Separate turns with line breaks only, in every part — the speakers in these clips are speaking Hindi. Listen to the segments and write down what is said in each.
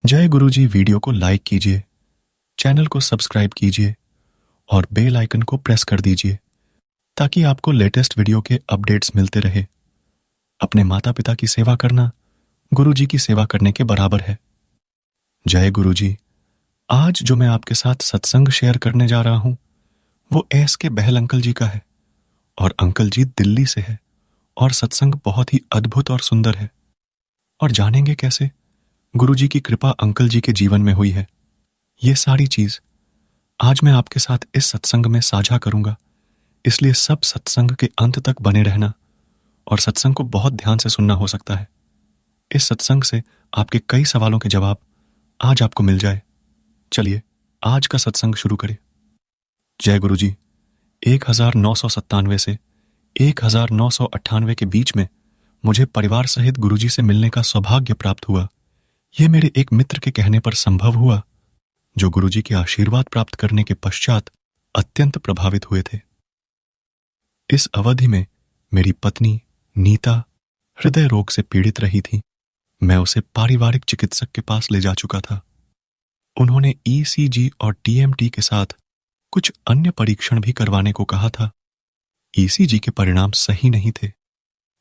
जय गुरुजी वीडियो को लाइक कीजिए, चैनल को सब्सक्राइब कीजिए और बेल आइकन को प्रेस कर दीजिए ताकि आपको लेटेस्ट वीडियो के अपडेट्स मिलते रहे। अपने माता पिता की सेवा करना गुरुजी की सेवा करने के बराबर है। जय गुरुजी। आज जो मैं आपके साथ सत्संग शेयर करने जा रहा हूं वो एस के बहल अंकल जी का है और अंकल जी दिल्ली से है और सत्संग बहुत ही अद्भुत और सुंदर है। और जानेंगे कैसे गुरुजी की कृपा अंकल जी के जीवन में हुई है। ये सारी चीज आज मैं आपके साथ इस सत्संग में साझा करूंगा, इसलिए सब सत्संग के अंत तक बने रहना और सत्संग को बहुत ध्यान से सुनना हो सकता है। इस सत्संग से आपके कई सवालों के जवाब आज आपको मिल जाए। चलिए आज का सत्संग शुरू करें। जय गुरुजी। 1997 से 1998 के बीच में मुझे परिवार सहित गुरुजी से मिलने का सौभाग्य प्राप्त हुआ। यह मेरे एक मित्र के कहने पर संभव हुआ जो गुरुजी के आशीर्वाद प्राप्त करने के पश्चात अत्यंत प्रभावित हुए थे। इस अवधि में मेरी पत्नी नीता हृदय रोग से पीड़ित रही थी। मैं उसे पारिवारिक चिकित्सक के पास ले जा चुका था। उन्होंने ईसीजी और टीएमटी के साथ कुछ अन्य परीक्षण भी करवाने को कहा था। ईसीजी के परिणाम सही नहीं थे।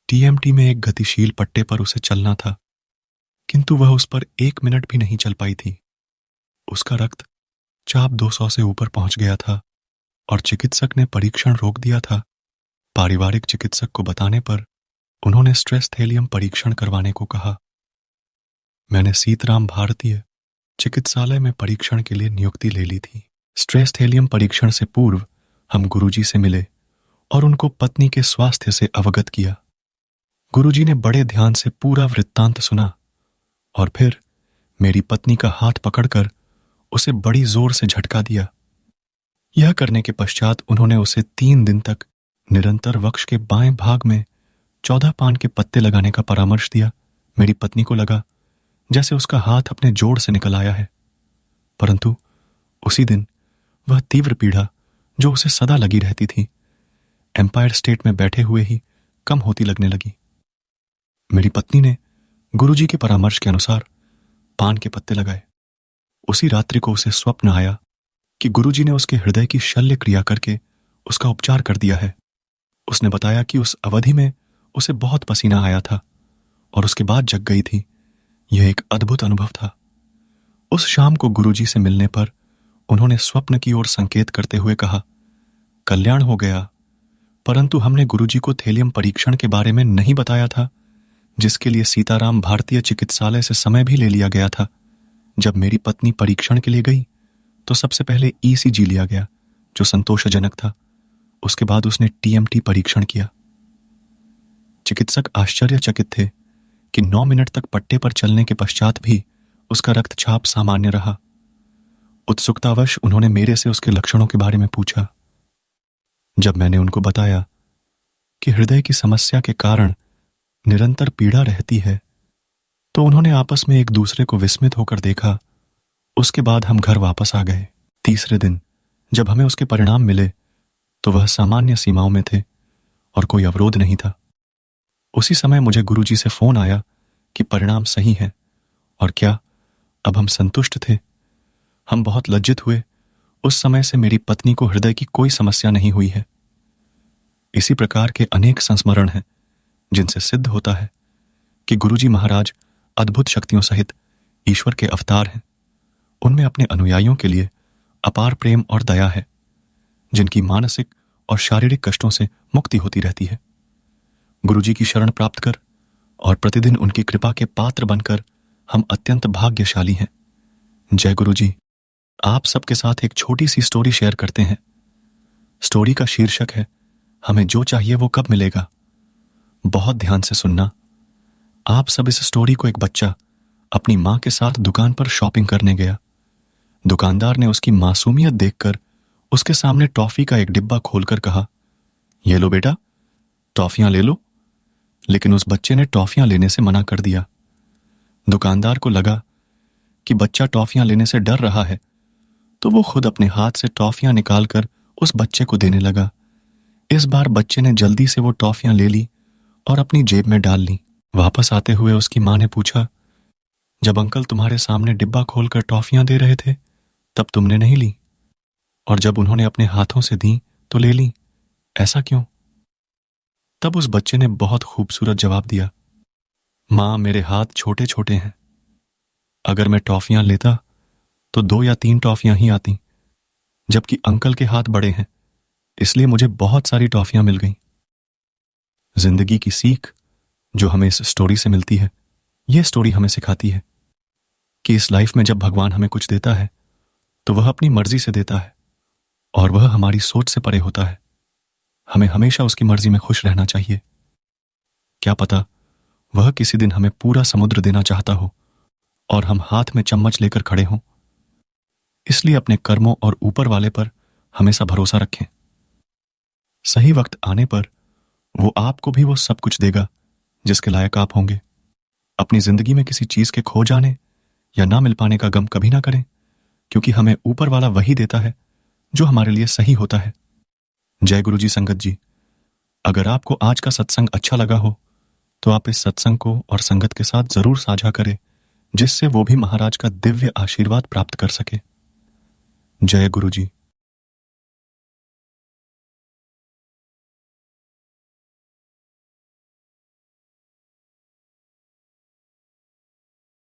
टीएमटी में एक गतिशील पट्टे पर उसे चलना था, किंतु वह उस पर 1 मिनट भी नहीं चल पाई थी। उसका रक्त चाप 200 से ऊपर पहुंच गया था और चिकित्सक ने परीक्षण रोक दिया था। पारिवारिक चिकित्सक को बताने पर उन्होंने स्ट्रेस थैलियम परीक्षण करवाने को कहा। मैंने सीताराम भारतीय चिकित्सालय में परीक्षण के लिए नियुक्ति ले ली थी। स्ट्रेस थैलियम परीक्षण से पूर्व हम गुरुजी से मिले और उनको पत्नी के स्वास्थ्य से अवगत किया। गुरुजी ने बड़े ध्यान से पूरा वृत्तांत सुना और फिर मेरी पत्नी का हाथ पकड़कर उसे बड़ी जोर से झटका दिया। यह करने के पश्चात उन्होंने उसे 3 दिन तक निरंतर वक्ष के बाएं भाग में 14 पान के पत्ते लगाने का परामर्श दिया। मेरी पत्नी को लगा जैसे उसका हाथ अपने जोड़ से निकल आया है, परंतु उसी दिन वह तीव्र पीड़ा जो उसे सदा लगी रहती थी, एम्पायर स्टेट में बैठे हुए ही कम होती लगने लगी। मेरी पत्नी ने गुरुजी के परामर्श के अनुसार पान के पत्ते लगाए। उसी रात्रि को उसे स्वप्न आया कि गुरुजी ने उसके हृदय की शल्य क्रिया करके उसका उपचार कर दिया है। उसने बताया कि उस अवधि में उसे बहुत पसीना आया था और उसके बाद जग गई थी। यह एक अद्भुत अनुभव था। उस शाम को गुरुजी से मिलने पर उन्होंने स्वप्न की ओर संकेत करते हुए कहा, कल्याण हो गया, परंतु हमने गुरुजी को थैलियम परीक्षण के बारे में नहीं बताया था, जिसके लिए सीताराम भारतीय चिकित्सालय से समय भी ले लिया गया था। जब मेरी पत्नी परीक्षण के लिए गई तो सबसे पहले ईसीजी लिया गया जो संतोषजनक था। उसके बाद उसने टीएमटी परीक्षण किया। चिकित्सक आश्चर्यचकित थे कि 9 मिनट तक पट्टे पर चलने के पश्चात भी उसका रक्तचाप सामान्य रहा। उत्सुकतावश उन्होंने मेरे से उसके लक्षणों के बारे में पूछा। जब मैंने उनको बताया कि हृदय की समस्या के कारण निरंतर पीड़ा रहती है, तो उन्होंने आपस में एक दूसरे को विस्मित होकर देखा। उसके बाद हम घर वापस आ गए। तीसरे दिन जब हमें उसके परिणाम मिले तो वह सामान्य सीमाओं में थे और कोई अवरोध नहीं था। उसी समय मुझे गुरुजी से फोन आया कि परिणाम सही है और क्या अब हम संतुष्ट थे। हम बहुत लज्जित हुए। उस समय से मेरी पत्नी को हृदय की कोई समस्या नहीं हुई है। इसी प्रकार के अनेक संस्मरण हैं जिनसे सिद्ध होता है कि गुरुजी महाराज अद्भुत शक्तियों सहित ईश्वर के अवतार हैं। उनमें अपने अनुयायियों के लिए अपार प्रेम और दया है, जिनकी मानसिक और शारीरिक कष्टों से मुक्ति होती रहती है। गुरुजी की शरण प्राप्त कर और प्रतिदिन उनकी कृपा के पात्र बनकर हम अत्यंत भाग्यशाली हैं। जय गुरुजी। आप सबके साथ एक छोटी सी स्टोरी शेयर करते हैं। स्टोरी का शीर्षक है हमें जो चाहिए वो कब मिलेगा। बहुत ध्यान से सुनना। आप सब इस स्टोरी को एक बच्चा अपनी मां के साथ दुकान पर शॉपिंग करने गया। दुकानदार ने उसकी मासूमियत देखकर उसके सामने टॉफी का एक डिब्बा खोलकर कहा, ये लो बेटा, टॉफियां ले लो। लेकिन उस बच्चे ने टॉफियां लेने से मना कर दिया। दुकानदार को लगा कि बच्चा टॉफियां लेने से डर रहा है, तो वो खुद अपने हाथ से टॉफियां निकालकर उस बच्चे को देने लगा। इस बार बच्चे ने जल्दी से वो टॉफियां ले ली और अपनी जेब में डाल ली। वापस आते हुए उसकी मां ने पूछा, जब अंकल तुम्हारे सामने डिब्बा खोलकर टॉफियां दे रहे थे तब तुमने नहीं ली, और जब उन्होंने अपने हाथों से दी तो ले ली। ऐसा क्यों? तब उस बच्चे ने बहुत खूबसूरत जवाब दिया, मां, मेरे हाथ छोटे छोटे हैं। अगर मैं टॉफियां लेता तो 2 या 3 टॉफियां ही आती, जबकि अंकल के हाथ बड़े हैं, इसलिए मुझे बहुत सारी टॉफियां मिल गईं। जिंदगी की सीख जो हमें इस स्टोरी से मिलती है, यह स्टोरी हमें सिखाती है कि इस लाइफ में जब भगवान हमें कुछ देता है तो वह अपनी मर्जी से देता है, और वह हमारी सोच से परे होता है। हमें हमेशा उसकी मर्जी में खुश रहना चाहिए। क्या पता वह किसी दिन हमें पूरा समुद्र देना चाहता हो और हम हाथ में चम्मच लेकर खड़े हों। इसलिए अपने कर्मों और ऊपर वाले पर हमेशा भरोसा रखें। सही वक्त आने पर वो आपको भी वो सब कुछ देगा जिसके लायक आप होंगे। अपनी जिंदगी में किसी चीज के खो जाने या ना मिल पाने का गम कभी ना करें, क्योंकि हमें ऊपर वाला वही देता है जो हमारे लिए सही होता है। जय गुरु जी। संगत जी, अगर आपको आज का सत्संग अच्छा लगा हो तो आप इस सत्संग को और संगत के साथ जरूर साझा करें, जिससे वो भी महाराज का दिव्य आशीर्वाद प्राप्त कर सके। जय गुरु जी।